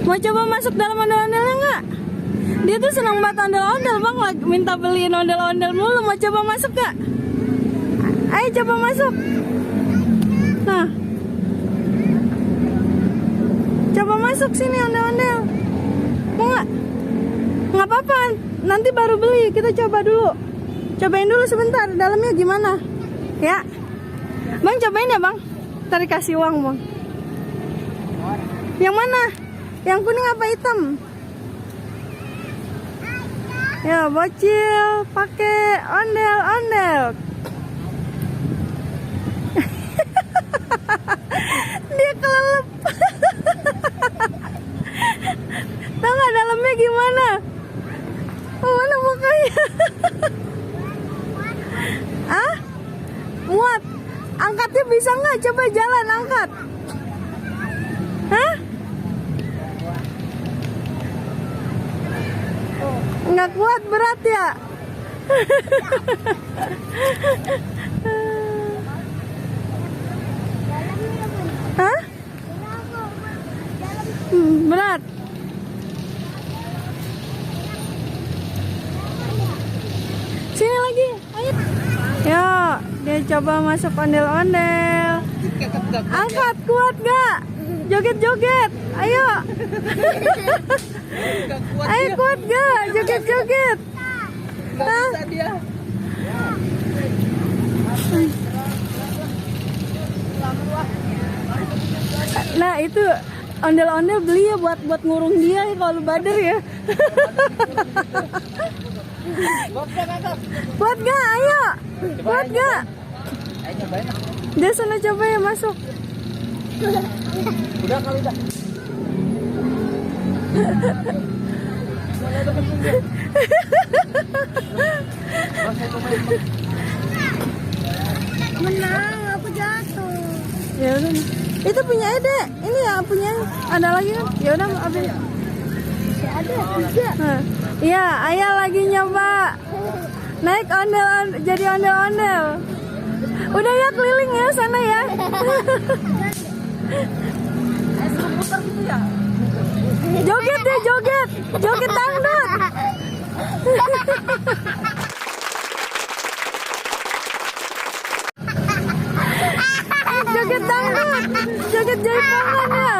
Mau coba masuk dalam ondel-ondelnya nggak? Dia tuh senang banget ondel-ondel bang, minta beliin ondel-ondel mulu. Mau coba masuk nggak? Ayo coba masuk. Nah, coba masuk sini ondel-ondel. Mau nggak? Nggak apa-apa, nanti baru beli. Kita coba dulu. Cobain dulu sebentar, dalamnya gimana? Ya, bang cobain ya bang. Tarik kasih uang bang. Yang mana? Yang kuning apa hitam? Ya, bocil pakai ondel-ondel. Dia kelelep. Tahu nggak dalamnya gimana? Oh, mana mukanya? Ah? Muat. Angkatnya bisa nggak? Coba jalan angkat. Hah? Nggak kuat, berat ya? Hah? Berat. Sini lagi, ayo. Yo, dia coba masuk ondel-ondel. Angkat, kuat gak? Joget-joget, ayo. Ayo kuat gak? Joget-joget. Hah? Nah itu ondel-ondel beli ya buat ngurung dia kalau bader ya. Kuat gak? Ayo. Kuat gak? Dia sana coba ya masuk. Udah kali udah. Menang, aku jatuh. Ya udah. Itu punya Ede. Ini ya punya. Ada lagi kan? Ya udah ambil. Ada tiga. Iya, Ayah lagi nyoba naik ondel, jadi ondel-ondel. Udah ya keliling ya sana ya. Joget deh, joget. Joget dangdut. Joget dangdut. Joget jaipongan ya.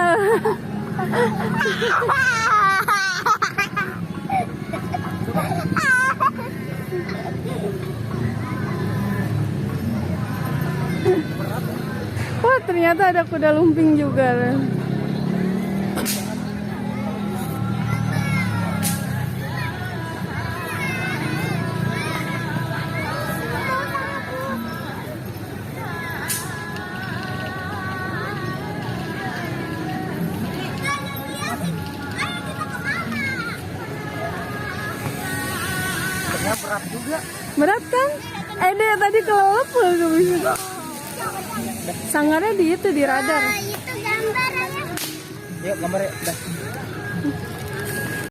Wah, ternyata ada kuda lumping juga. Berat juga. Berat kan? Ede tadi kelelep loh bisa. Sangarnya di itu di radar. Itu gambarnya. Yuk gambar ya. Udah.